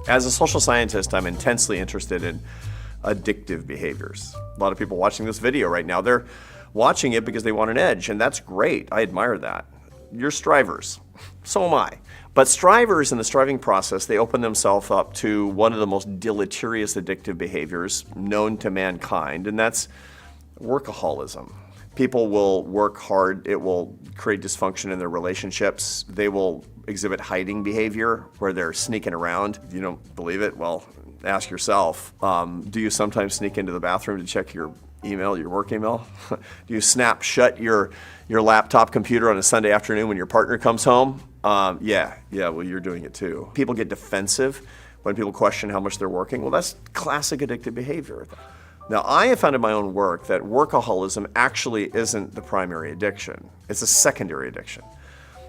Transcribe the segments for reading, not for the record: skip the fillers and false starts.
As a social scientist, I'm intensely interested in addictive behaviors. A lot of people watching this video right now, they're watching it because they want an edge, and that's great. I admire that. You're strivers. So am I. But strivers in the striving process, they open themselves up to one of the most deleterious addictive behaviors known to mankind, and that's workaholism. People will work hard. It will create dysfunction in their relationships. They will exhibit hiding behavior where they're sneaking around. If you don't believe it, well, ask yourself. Do you sometimes sneak into the bathroom to check your email, your work email? Do you snap shut your laptop computer on a Sunday afternoon when your partner comes home? Yeah, well, you're doing it too. People get defensive when people question how much they're working. Well, that's classic addictive behavior. Now, I have found in my own work that workaholism actually isn't the primary addiction. It's a secondary addiction.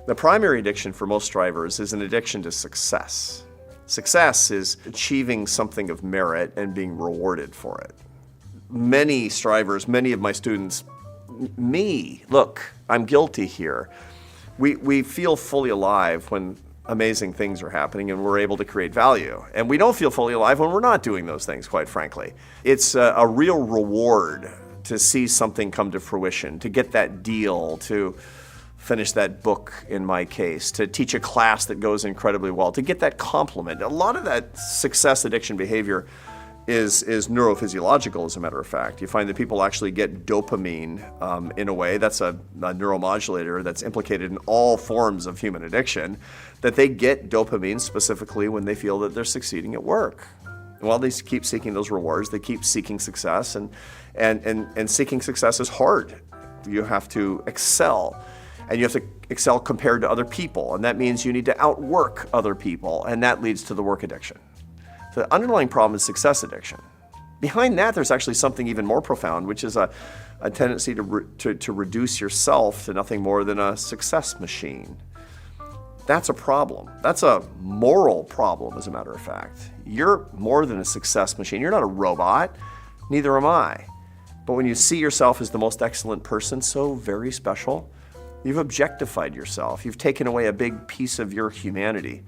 The primary addiction for most strivers is an addiction to success. Success is achieving something of merit and being rewarded for it. Many strivers, many of my students, me, look, I'm guilty here. We feel fully alive when amazing things are happening and we're able to create value. And we don't feel fully alive when we're not doing those things, quite frankly. It's a real reward to see something come to fruition, to get that deal, to finish that book in my case, to teach a class that goes incredibly well, to get that compliment. A lot of that success addiction behavior is neurophysiological, as a matter of fact. You find that people actually get dopamine in a way. That's a neuromodulator that's implicated in all forms of human addiction, that they get dopamine specifically when they feel that they're succeeding at work. Well, they keep seeking those rewards. They keep seeking success, and seeking success is hard. You have to excel, and you have to excel compared to other people, and that means you need to outwork other people, and that leads to the work addiction. The underlying problem is success addiction. Behind that, there's actually something even more profound, which is a tendency to reduce yourself to nothing more than a success machine. That's a problem. That's a moral problem, as a matter of fact. You're more than a success machine. You're not a robot. Neither am I. But when you see yourself as the most excellent person, so very special, you've objectified yourself. You've taken away a big piece of your humanity.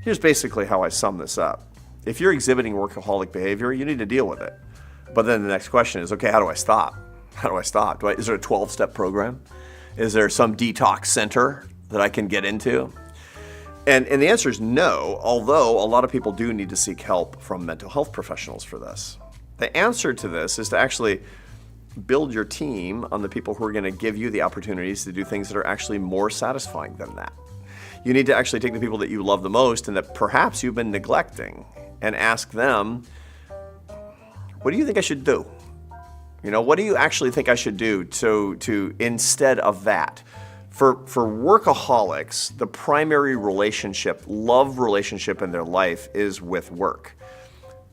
Here's basically how I sum this up. If you're exhibiting workaholic behavior, you need to deal with it. But then the next question is, okay, how do I stop? How do I stop? Is there a 12-step program? Is there some detox center that I can get into? And the answer is no, although a lot of people do need to seek help from mental health professionals for this. The answer to this is to actually build your team on the people who are going to give you the opportunities to do things that are actually more satisfying than that. You need to actually take the people that you love the most and that perhaps you've been neglecting and ask them, what do you think I should do? What do you actually think I should do to instead of that? For workaholics, the primary love relationship in their life is with work.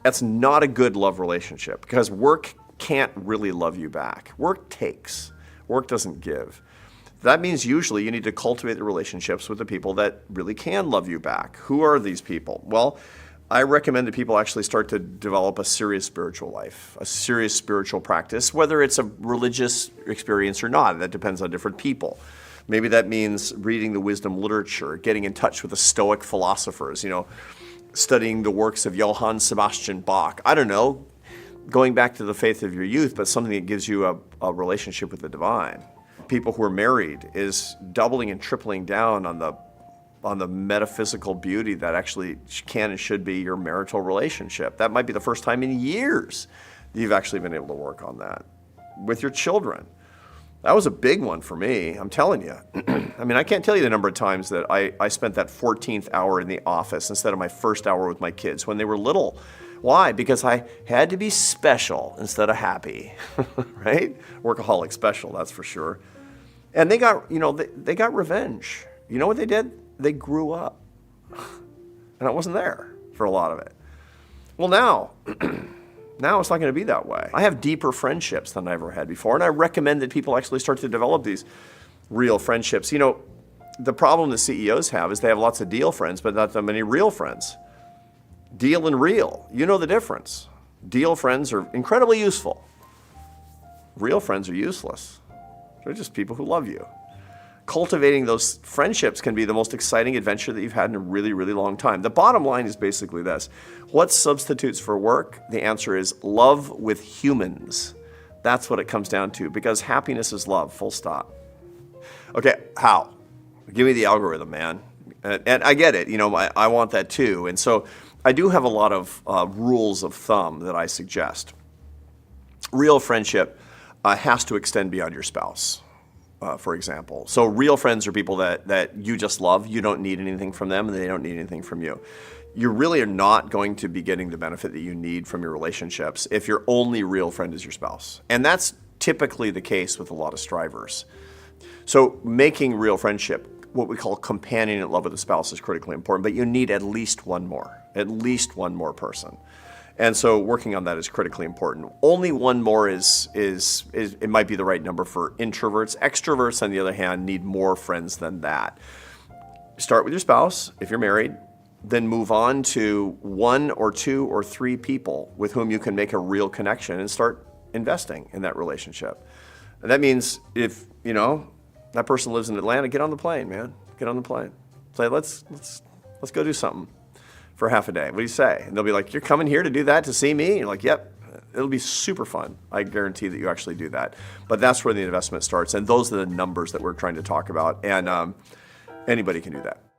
That's not a good love relationship because work can't really love you back. Work takes. Work doesn't give. That means usually you need to cultivate the relationships with the people that really can love you back. Who are these people? Well, I recommend that people actually start to develop a serious spiritual life, a serious spiritual practice, whether it's a religious experience or not. That depends on different people. Maybe that means reading the wisdom literature, getting in touch with the Stoic philosophers, studying the works of Johann Sebastian Bach. I don't know, going back to the faith of your youth, but something that gives you a relationship with the divine. People who are married is doubling and tripling down on the metaphysical beauty that actually can and should be your marital relationship. That might be the first time in years that you've actually been able to work on that. With your children. That was a big one for me, I'm telling you. I can't tell you the number of times that I spent that 14th hour in the office instead of my first hour with my kids when they were little. Why? Because I had to be special instead of happy, right? Workaholic special, that's for sure. And they got revenge. You know what they did? They grew up. And I wasn't there for a lot of it. Well, now it's not going to be that way. I have deeper friendships than I ever had before, and I recommend that people actually start to develop these real friendships. The problem that CEOs have is they have lots of deal friends, but not that many real friends. Deal and real, you know the difference. Deal friends are incredibly useful. Real friends are useless. They're just people who love you. cultivating those friendships can be the most exciting adventure that you've had in a really, really long time. The bottom line is basically this. What substitutes for work? The answer is love with humans. That's what it comes down to, because happiness is love, full stop. Okay, how? Give me the algorithm, man. And I get it, I want that too. And so I do have a lot of rules of thumb that I suggest. Real friendship has to extend beyond your spouse. For example. So real friends are people that you just love. You don't need anything from them, and they don't need anything from you. You really are not going to be getting the benefit that you need from your relationships if your only real friend is your spouse. And that's typically the case with a lot of strivers. So making real friendship, what we call companion in love with a spouse, is critically important, but you need at least one more person. And so working on that is critically important. Only one more is it might be the right number for introverts. Extroverts, on the other hand, need more friends than that. Start with your spouse, if you're married, then move on to 1 or 2 or 3 people with whom you can make a real connection and start investing in that relationship. And that means if, that person lives in Atlanta, get on the plane, man. Get on the plane. Say, let's go do something for half a day. What do you say? And they'll be like, you're coming here to do that, to see me? And you're like, yep, it'll be super fun. I guarantee that you actually do that. But that's where the investment starts. And those are the numbers that we're trying to talk about. And anybody can do that.